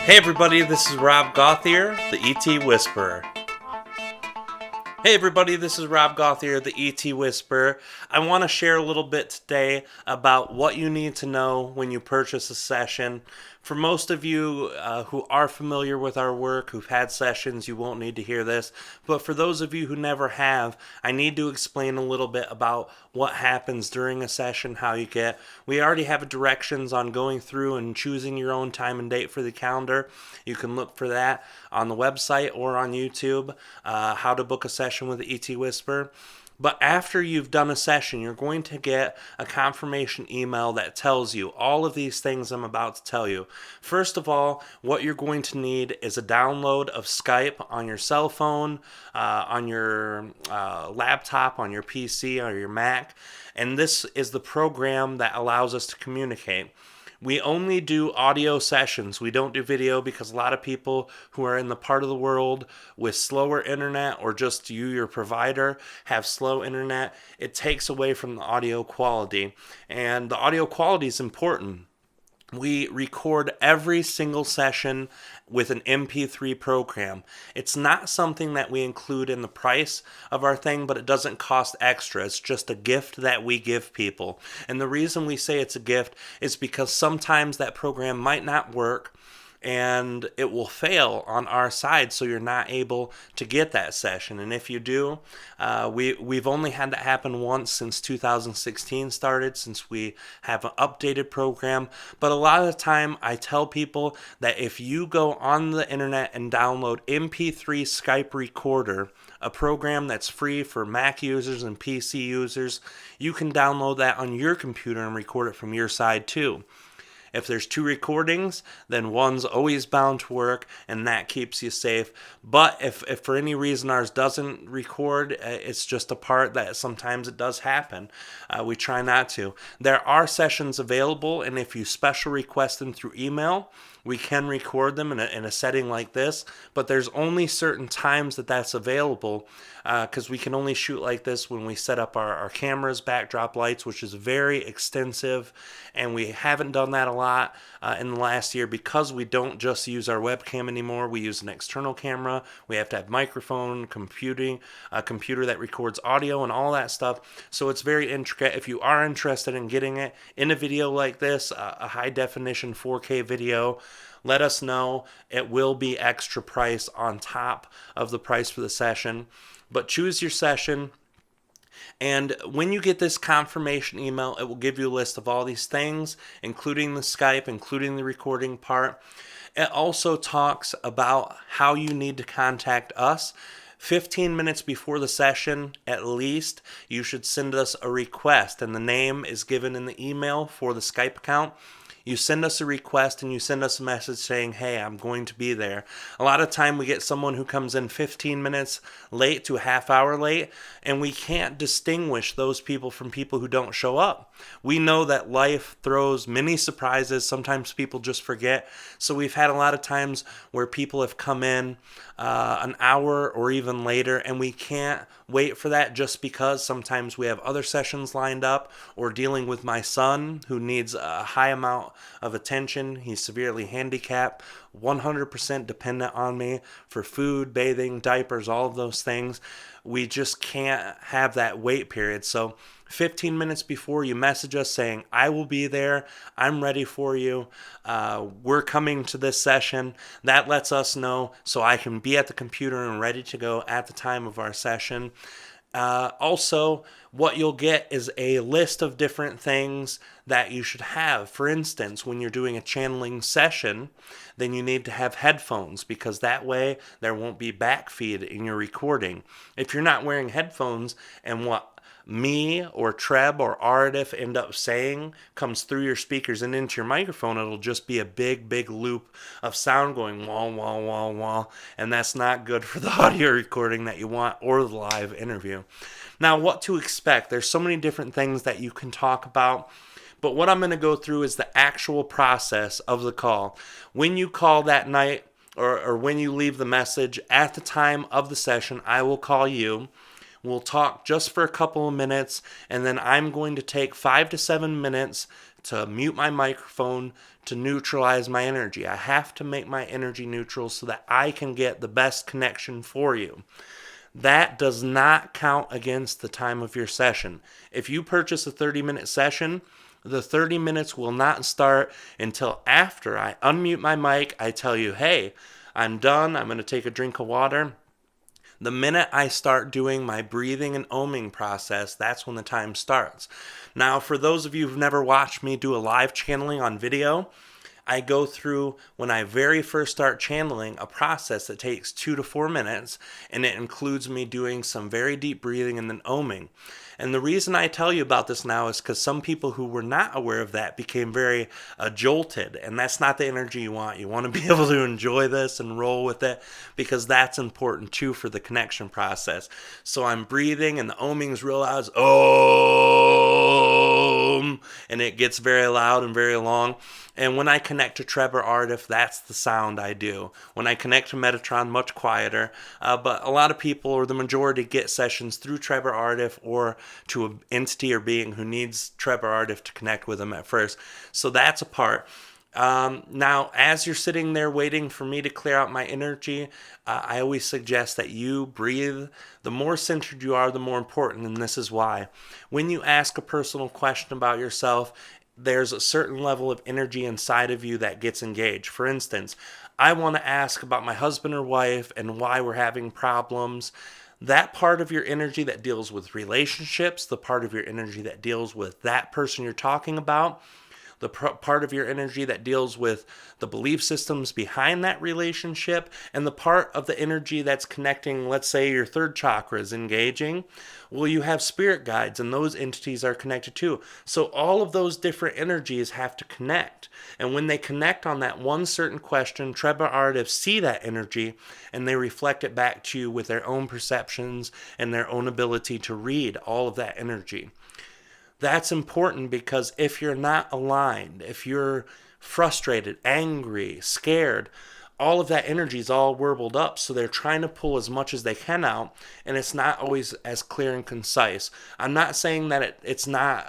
Hey everybody, this is Rob Gauthier, the ET Whisperer. Hey everybody, this is Rob Gauthier, the ET Whisperer. I want to share a little bit today about what you need to know when you purchase a session. For most of you who are familiar with our work, who've had sessions, you won't need to hear this. But for those of you who never have, I need to explain a little bit about what happens during a session, how you get. We already have directions on going through and choosing your own time and date for the calendar. You can look for that on the website or on YouTube, how to book a session with the ET Whisperer. But after you've done a session, you're going to get a confirmation email that tells you all of these things I'm about to tell you. First of all, what you're going to need is a download of Skype on your cell phone, on your laptop, on your PC, or your Mac. And this is the program that allows us to communicate. We only do audio sessions. We don't do video because a lot of people who are in the part of the world with slower internet or just you, your provider, have slow internet. It takes away from the audio quality. And the audio quality is important. We record every single session with an MP3 program. It's not something that we include in the price of our thing, but it doesn't cost extra. It's just a gift that we give people. And the reason we say it's a gift is because sometimes that program might not work and it will fail on our side, so you're not able to get that session. And if you do, we've only had that happen once since 2016 started, since we have an updated program. But a lot of the time, I tell people that if you go on the internet and download MP3 Skype Recorder, a program that's free for Mac users and PC users, you can download that on your computer and record it from your side too. If there's two recordings, then one's always bound to work, and that keeps you safe. But if for any reason ours doesn't record, it's just a part that sometimes it does happen. We try not to. There are sessions available, and if you special request them through email, we can record them in a setting like this, but there's only certain times that that's available because we can only shoot like this when we set up our cameras, backdrop lights, which is very extensive, and we haven't done that a lot in the last year because we don't just use our webcam anymore. We use an external camera. We have to have microphone, computing, a computer that records audio and all that stuff, so it's very intricate. If you are interested in getting it in a video like this, a high definition 4K video, let us know. It will be extra price on top of the price for the session. But choose your session. And when you get this confirmation email, it will give you a list of all these things, including the Skype, including the recording part. It also talks about how you need to contact us. 15 minutes before the session, at least, you should send us a request, and the name is given in the email for the Skype account. You send us a request and you send us a message saying, hey, I'm going to be there. A lot of time we get someone who comes in 15 minutes late to a half hour late, and we can't distinguish those people from people who don't show up. We know that life throws many surprises. Sometimes people just forget. So we've had a lot of times where people have come in an hour or even later, and we can't wait for that just because sometimes we have other sessions lined up or dealing with my son who needs a high amount of attention. He's severely handicapped, 100% dependent on me for food, bathing, diapers, all of those things. We just can't have that wait period. So 15 minutes before, you message us saying, I will be there, I'm ready for you, we're coming to this session. That lets us know so I can be at the computer and ready to go at the time of our session. Also, what you'll get is a list of different things that you should have. For instance, when you're doing a channeling session, then you need to have headphones because that way there won't be backfeed in your recording. If you're not wearing headphones and what me or Treb or Aridif end up saying comes through your speakers and into your microphone, it'll just be a big loop of sound going wah, wah, wah, wah, and that's not good for the audio recording that you want or the live interview. Now, what to expect? There's so many different things that you can talk about, but what I'm going to go through is the actual process of the call. When you call that night or when you leave the message at the time of the session, I will call you. We'll talk just for a couple of minutes, and then I'm going to take 5 to 7 minutes, to mute my microphone to neutralize my energy. I have to make my energy neutral so that I can get the best connection for you. That does not count against the time of your session. If you purchase a 30-minute session, the 30 minutes will not start until after I unmute my mic. I tell you, hey, I'm done. I'm going to take a drink of water. The minute I start doing my breathing and oming process, that's when the time starts. Now, for those of you who've never watched me do a live channeling on video, I go through, when I very first start channeling, a process that takes 2 to 4 minutes, and it includes me doing some very deep breathing and then oming. And the reason I tell you about this now is because some people who were not aware of that became very jolted, and that's not the energy you want. You want to be able to enjoy this and roll with it, because that's important too for the connection process. So I'm breathing, and the oming is real loud. It's Om, and it gets very loud and very long. And when I connect to Treb or Aridif, that's the sound I do. When I connect to Metatron, much quieter. But a lot of people, or the majority, get sessions through Treb or Aridif or to an entity or being who needs Treb or Aridif to connect with them at first. So that's a part. Now, as you're sitting there waiting for me to clear out my energy, I always suggest that you breathe. The more centered you are, the more important, and this is why. When you ask a personal question about yourself, there's a certain level of energy inside of you that gets engaged. For instance, I want to ask about my husband or wife and why we're having problems. That part of your energy that deals with relationships, the part of your energy that deals with that person you're talking about, the part of your energy that deals with the belief systems behind that relationship, and the part of the energy that's connecting, let's say your third chakra is engaging, well, you have spirit guides, and those entities are connected too. So all of those different energies have to connect. And when they connect on that one certain question, Treb or Aridif see that energy, and they reflect it back to you with their own perceptions and their own ability to read all of that energy. That's important because if you're not aligned, if you're frustrated, angry, scared, all of that energy is all warbled up. So they're trying to pull as much as they can out, and it's not always as clear and concise. I'm not saying that it's not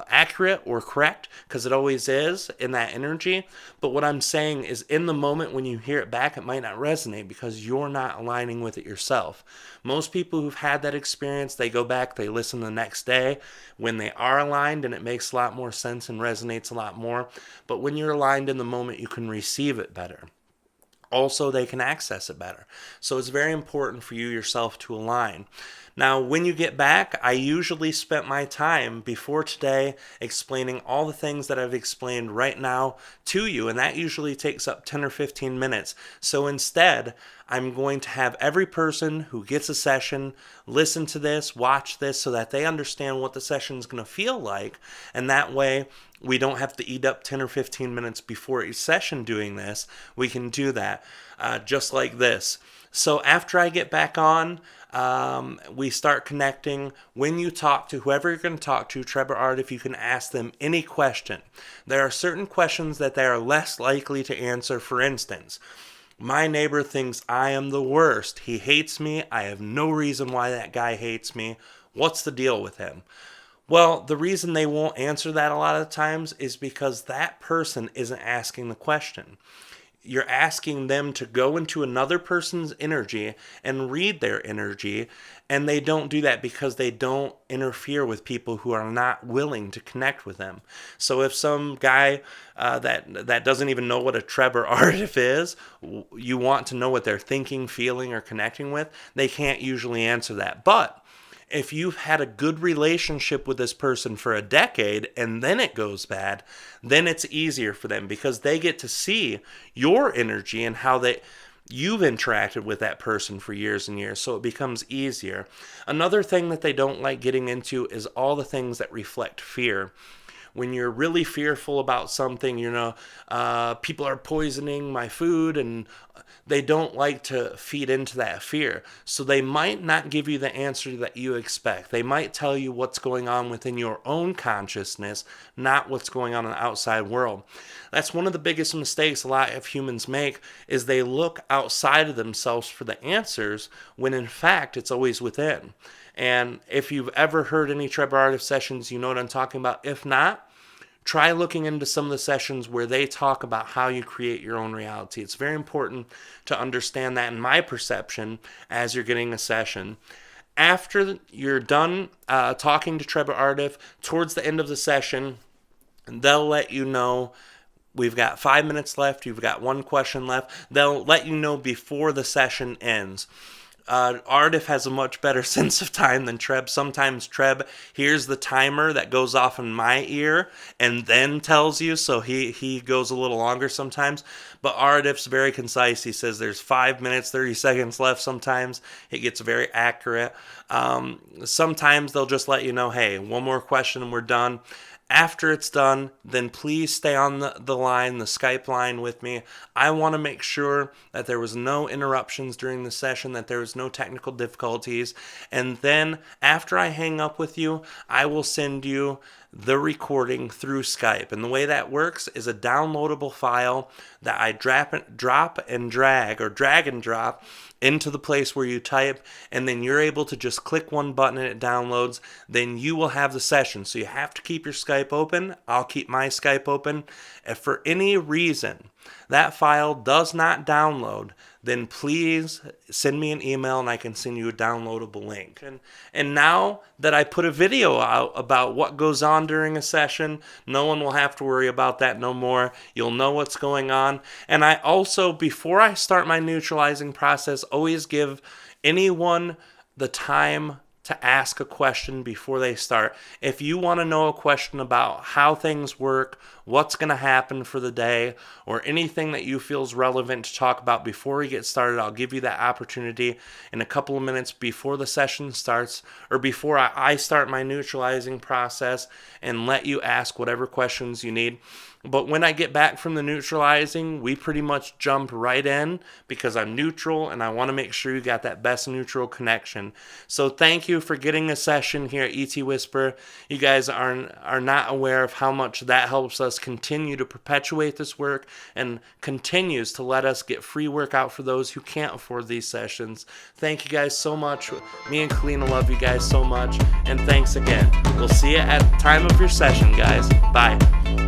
accurate or correct, because it always is in that energy. But what I'm saying is, in the moment when you hear it back, it might not resonate because you're not aligning with it yourself. Most people who've had that experience, they go back, they listen the next day when they are aligned, and it makes a lot more sense and resonates a lot more. But when you're aligned in the moment, you can receive it better. Also, they can access it better. So it's very important for you yourself to align. Now, when you get back, I usually spent my time before today explaining all the things that I've explained right now to you, and that usually takes up 10 or 15 minutes. So instead, I'm going to have every person who gets a session listen to this, watch this, so that they understand what the session is going to feel like, and that way we don't have to eat up 10 or 15 minutes before each session doing this. We can do that just like this. So after I get back on, we start connecting. When you talk to whoever you're going to talk to, Treb or Aridif, you can ask them any question. There are certain questions that they are less likely to answer. For instance, my neighbor thinks I am the worst. He hates me. I have no reason why that guy hates me. What's the deal with him? Well, the reason they won't answer that a lot of times is because that person isn't asking the question. You're asking them to go into another person's energy and read their energy, and they don't do that because they don't interfere with people who are not willing to connect with them. So if some guy that doesn't even know what a Treb or Aridif is, you want to know what they're thinking, feeling, or connecting with, they can't usually answer that. But if you've had a good relationship with this person for a decade and then it goes bad, then it's easier for them because they get to see your energy and how you've interacted with that person for years and years, so it becomes easier. Another thing that they don't like getting into is all the things that reflect fear. When you're really fearful about something, people are poisoning my food, and they don't like to feed into that fear. So they might not give you the answer that you expect. They might tell you what's going on within your own consciousness, not what's going on in the outside world. That's one of the biggest mistakes a lot of humans make, is they look outside of themselves for the answers, when in fact it's always within. And if you've ever heard any Treb or Aridif sessions, you know what I'm talking about. If not, try looking into some of the sessions where they talk about how you create your own reality. It's very important to understand that, in my perception, as you're getting a session. After you're done talking to Treb or Aridif, towards the end of the session, they'll let you know, we've got 5 minutes left, you've got one question left. They'll let you know before the session ends. Aridif has a much better sense of time than Treb. Sometimes Treb hears the timer that goes off in my ear and then tells you, so he goes a little longer sometimes. But Aridif's very concise. He says there's 5 minutes, 30 seconds left sometimes. It gets very accurate. Sometimes they'll just let you know, hey, one more question and we're done. After it's done, then please stay on the line, the Skype line with me. I want to make sure that there was no interruptions during the session, that there was no technical difficulties. And then after I hang up with you, I will send you the recording through Skype. And the way that works is a downloadable file that I drag and drop into the place where you type, and then you're able to just click one button and it downloads. Then you will have the session. So you have to keep your Skype open. I'll keep my Skype open. If for any reason that file does not download, then please send me an email and I can send you a downloadable link. And now that I put a video out about what goes on during a session, no one will have to worry about that no more. You'll know what's going on. And I also, before I start my neutralizing process, always give anyone the time to ask a question before they start. If you want to know a question about how things work, what's going to happen for the day, or anything that you feel is relevant to talk about before we get started, I'll give you that opportunity in a couple of minutes before the session starts, or before I start my neutralizing process, and let you ask whatever questions you need. But when I get back from the neutralizing, we pretty much jump right in because I'm neutral and I want to make sure you got that best neutral connection. So thank you for getting a session here at ET Whisperer. You guys are not aware of how much that helps us continue to perpetuate this work and continues to let us get free work out for those who can't afford these sessions. Thank you guys so much. Me and Kalina love you guys so much. And thanks again. We'll see you at the time of your session, guys. Bye.